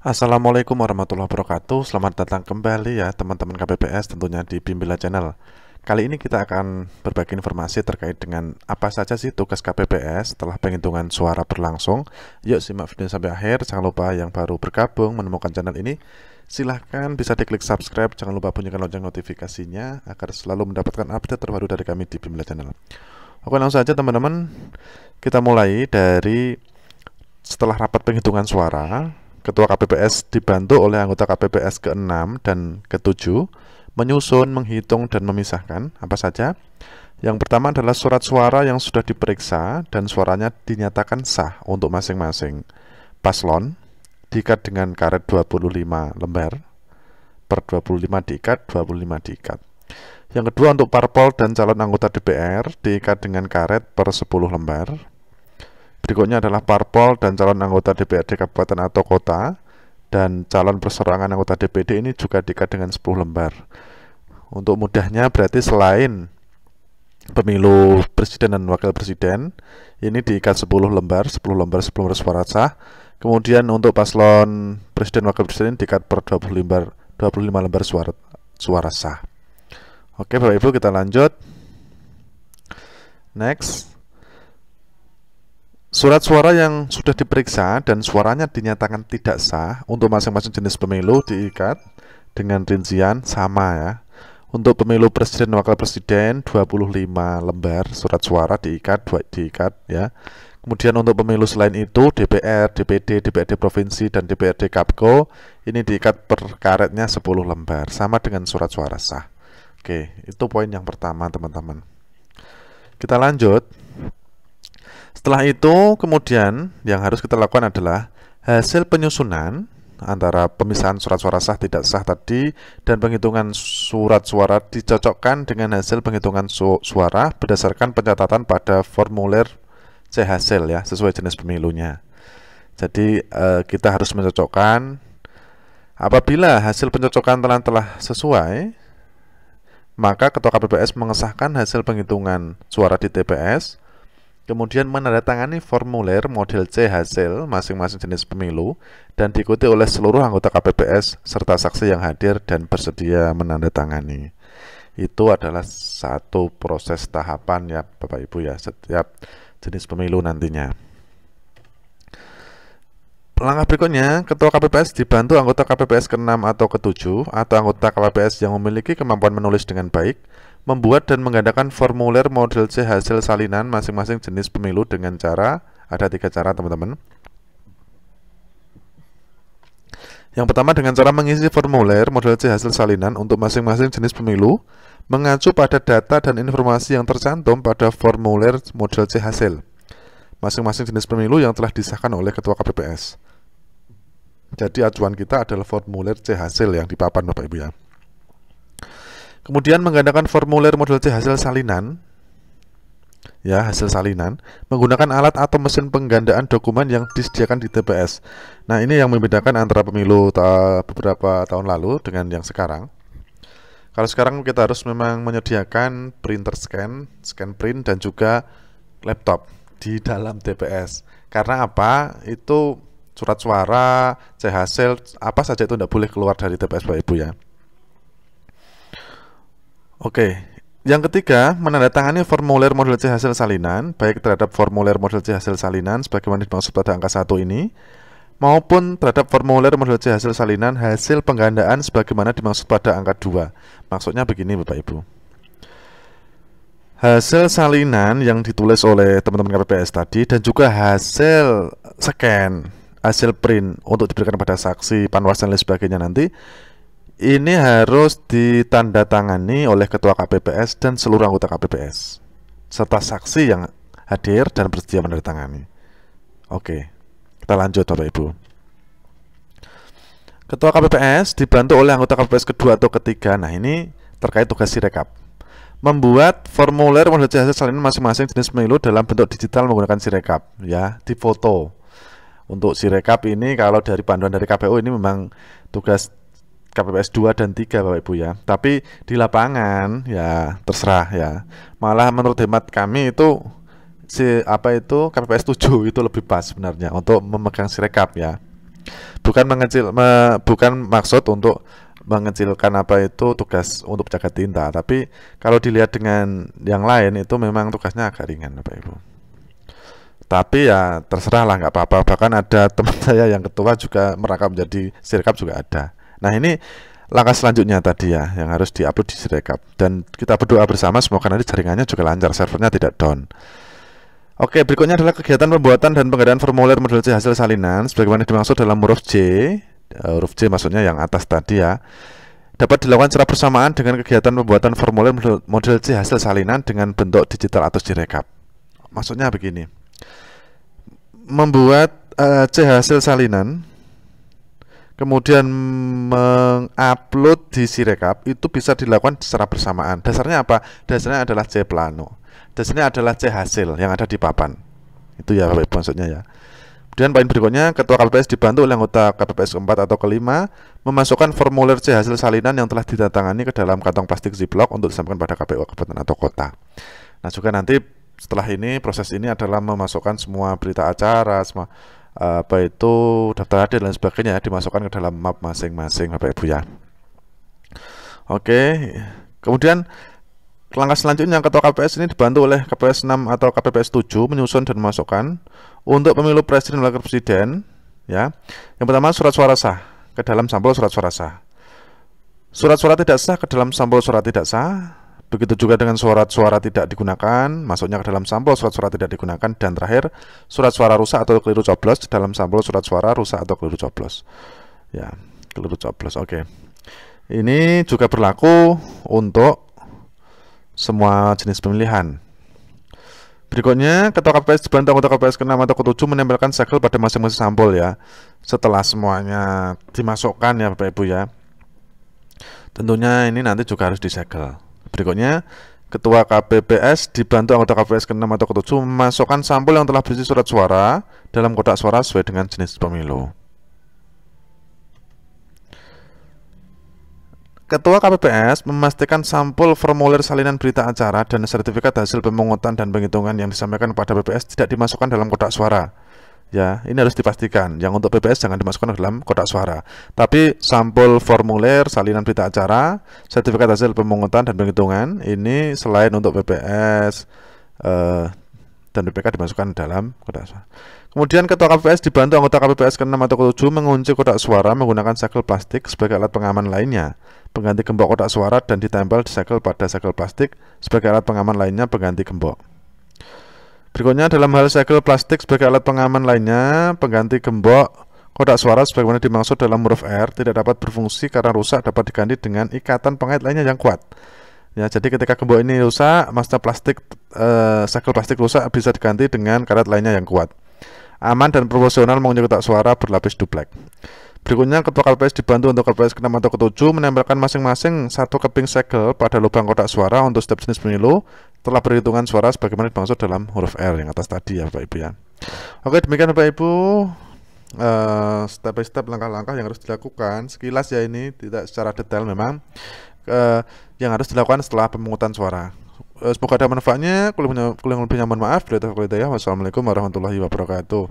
Assalamualaikum warahmatullahi wabarakatuh. Selamat datang kembali ya teman-teman KPPS tentunya di Bimbila Channel. Kali ini kita akan berbagi informasi terkait dengan apa saja sih tugas KPPS setelah penghitungan suara berlangsung. Yuk simak video sampai akhir. Jangan lupa yang baru bergabung menemukan channel ini, silahkan bisa diklik subscribe. Jangan lupa bunyikan lonceng notifikasinya agar selalu mendapatkan update terbaru dari kami di Bimbila Channel. Oke, langsung saja teman-teman, kita mulai dari setelah rapat penghitungan suara. Ketua KPPS dibantu oleh anggota KPPS ke-6 dan ke-7 menyusun, menghitung, dan memisahkan apa saja. Yang pertama adalah surat suara yang sudah diperiksa dan suaranya dinyatakan sah untuk masing-masing paslon, diikat dengan karet 25 lembar, per 25 diikat, 25 diikat. Yang kedua untuk parpol dan calon anggota DPR diikat dengan karet per 10 lembar. Berikutnya adalah parpol dan calon anggota DPRD kabupaten atau kota dan calon perseorangan anggota DPD ini juga diikat dengan 10 lembar. Untuk mudahnya berarti selain pemilu presiden dan wakil presiden ini diikat 10 lembar, 10 lembar suara sah. Kemudian untuk paslon presiden wakil presiden diikat per 25 lembar suara sah. Oke Bapak Ibu, kita lanjut. Next. Surat suara yang sudah diperiksa dan suaranya dinyatakan tidak sah untuk masing-masing jenis pemilu diikat dengan rincian sama ya. Untuk pemilu presiden dan wakil presiden 25 lembar surat suara diikat ya. Kemudian untuk pemilu selain itu DPR, DPD, DPRD provinsi dan DPRD Kapko ini diikat per karetnya 10 lembar sama dengan surat suara sah. Oke, itu poin yang pertama teman-teman. Kita lanjut. Setelah itu kemudian yang harus kita lakukan adalah hasil penyusunan antara pemisahan surat suara sah tidak sah tadi dan penghitungan surat suara dicocokkan dengan hasil penghitungan suara berdasarkan pencatatan pada formulir C hasil ya, sesuai jenis pemilunya. Jadi kita harus mencocokkan. Apabila hasil pencocokan telah sesuai, maka Ketua KPPS mengesahkan hasil penghitungan suara di TPS, kemudian menandatangani formulir model C hasil masing-masing jenis pemilu dan diikuti oleh seluruh anggota KPPS serta saksi yang hadir dan bersedia menandatangani. Itu adalah satu proses tahapan ya Bapak Ibu ya, setiap jenis pemilu nantinya. Langkah berikutnya, Ketua KPPS dibantu anggota KPPS ke-6 atau ke-7 atau anggota KPPS yang memiliki kemampuan menulis dengan baik membuat dan menggandakan formulir model C hasil salinan masing-masing jenis pemilu dengan cara, ada 3 cara teman-teman. Yang pertama dengan cara mengisi formulir model C hasil salinan untuk masing-masing jenis pemilu mengacu pada data dan informasi yang tercantum pada formulir model C hasil masing-masing jenis pemilu yang telah disahkan oleh Ketua KPPS. Jadi acuan kita adalah formulir C hasil yang di papan Bapak Ibu ya. Kemudian menggandakan formulir model C hasil salinan ya, hasil salinan menggunakan alat atau mesin penggandaan dokumen yang disediakan di TPS. Nah, ini yang membedakan antara pemilu beberapa tahun lalu dengan yang sekarang. Kalau sekarang kita harus memang menyediakan printer scan print dan juga laptop di dalam TPS. Karena apa? Itu surat suara, C hasil, apa saja itu tidak boleh keluar dari TPS Bapak Ibu ya. Oke, yang ketiga, menandatangani formulir model C hasil salinan, baik terhadap formulir model C hasil salinan sebagaimana dimaksud pada angka 1 ini, maupun terhadap formulir model C hasil salinan hasil penggandaan sebagaimana dimaksud pada angka 2. Maksudnya begini Bapak Ibu. Hasil salinan yang ditulis oleh teman-teman KPPS tadi dan juga hasil scan, hasil print untuk diberikan kepada saksi, panwas dan lain sebagainya nanti, ini harus ditandatangani oleh Ketua KPPS dan seluruh anggota KPPS serta saksi yang hadir dan bersedia menandatangani. Oke, kita lanjut Bapak Ibu. Ketua KPPS dibantu oleh anggota KPPS kedua atau ketiga. Nah, ini terkait tugas Sirekap. Membuat formulir model C hasil salinan masing-masing jenis pemilu dalam bentuk digital menggunakan Sirekap ya, difoto. Untuk Sirekap ini kalau dari panduan dari KPU ini memang tugas KPPS 2 dan 3 Bapak Ibu ya. Tapi di lapangan ya terserah ya. Malah menurut hemat kami itu KPPS 7 itu lebih pas sebenarnya untuk memegang Sirekap ya. bukan maksud untuk mengecilkan apa itu tugas untuk jaga tinta, tapi kalau dilihat dengan yang lain itu memang tugasnya agak ringan Bapak Ibu. Tapi ya terserah lah, nggak apa-apa. Bahkan ada teman saya yang ketua juga merekam jadi Sirekap juga ada. Nah ini langkah selanjutnya tadi ya, yang harus diupload di Sirekap. Dan kita berdoa bersama semoga nanti jaringannya juga lancar, servernya tidak down. Oke, berikutnya adalah kegiatan pembuatan dan pengadaan formulir model C hasil salinan sebagaimana dimaksud dalam huruf C. Huruf C maksudnya yang atas tadi ya. Dapat dilakukan secara bersamaan dengan kegiatan pembuatan formulir model C hasil salinan dengan bentuk digital atau Sirekap. Maksudnya begini. Membuat C hasil salinan kemudian mengupload di Sirekap itu bisa dilakukan secara bersamaan. Dasarnya apa? Dasarnya adalah C plano. Dasarnya adalah C hasil yang ada di papan. Itu ya Bapak Ibu maksudnya ya. Kemudian poin berikutnya, Ketua KPPS dibantu oleh anggota KPPS keempat atau kelima memasukkan formulir C hasil salinan yang telah ditandatangani ke dalam kantong plastik ziplock untuk disampaikan pada KPU kabupaten atau kota. Nah juga nanti setelah ini proses ini adalah memasukkan semua berita acara, semua apa itu daftar hadir dan sebagainya dimasukkan ke dalam map masing-masing Bapak Ibu ya. Oke, kemudian langkah selanjutnya Ketua KPPS ini dibantu oleh KPPS 6 atau KPPS 7 menyusun dan memasukkan untuk pemilu presiden dan wakil presiden ya. Yang pertama surat suara sah ke dalam sampel surat suara sah. Surat suara tidak sah ke dalam sampel surat tidak sah. Begitu juga dengan surat suara tidak digunakan, masuknya ke dalam sampel surat suara tidak digunakan. Dan terakhir, surat suara rusak atau keliru coblos di dalam sampel surat suara rusak atau keliru coblos. Ya, keliru coblos. Oke. Ini juga berlaku untuk semua jenis pemilihan. Berikutnya, Ketua KPPS dibantu anggota KPPS ke-6 atau ke-7 menempelkan segel pada masing-masing sampel ya. Setelah semuanya dimasukkan ya Bapak Ibu ya. Tentunya ini nanti juga harus disegel. Berikutnya, Ketua KPPS dibantu anggota KPPS ke-6 atau ke-7 memasukkan sampel yang telah berisi surat suara dalam kotak suara sesuai dengan jenis pemilu. Ketua KPPS memastikan sampel formulir salinan berita acara dan sertifikat hasil pemungutan dan penghitungan yang disampaikan kepada PPS tidak dimasukkan dalam kotak suara. Ya, ini harus dipastikan. Yang untuk PPS jangan dimasukkan ke dalam kotak suara. Tapi sampel formulir salinan berita acara, sertifikat hasil pemungutan dan penghitungan ini selain untuk PPS dan BPK dimasukkan dalam kotak suara. Kemudian Ketua KPPS dibantu anggota KPPS ke-6 atau ke-7 mengunci kotak suara menggunakan segel plastik sebagai alat pengaman lainnya, pengganti gembok kotak suara dan ditempel disegel pada segel plastik sebagai alat pengaman lainnya pengganti gembok. Berikutnya dalam hal segel plastik sebagai alat pengaman lainnya pengganti gembok kotak suara sebagaimana dimaksud dalam huruf R tidak dapat berfungsi karena rusak dapat diganti dengan ikatan pengait lainnya yang kuat. Ya, jadi ketika gembok ini rusak, maksudnya segel plastik rusak bisa diganti dengan karet lainnya yang kuat. Aman dan proporsional mengunci kotak suara berlapis duplek. Berikutnya Ketua KPPS dibantu untuk KPPS ke-6 atau ke-7 menempelkan masing-masing satu keping segel pada lubang kotak suara untuk setiap jenis pemilu telah perhitungan suara sebagaimana dimaksud dalam huruf R yang atas tadi ya Bapak Ibu ya. Oke, demikian Bapak Ibu step by step langkah-langkah yang harus dilakukan. Sekilas ya, ini tidak secara detail memang yang harus dilakukan setelah pemungutan suara. Semoga ada manfaatnya. Kurang lebihnya mohon maaf. Wassalamualaikum warahmatullahi wabarakatuh.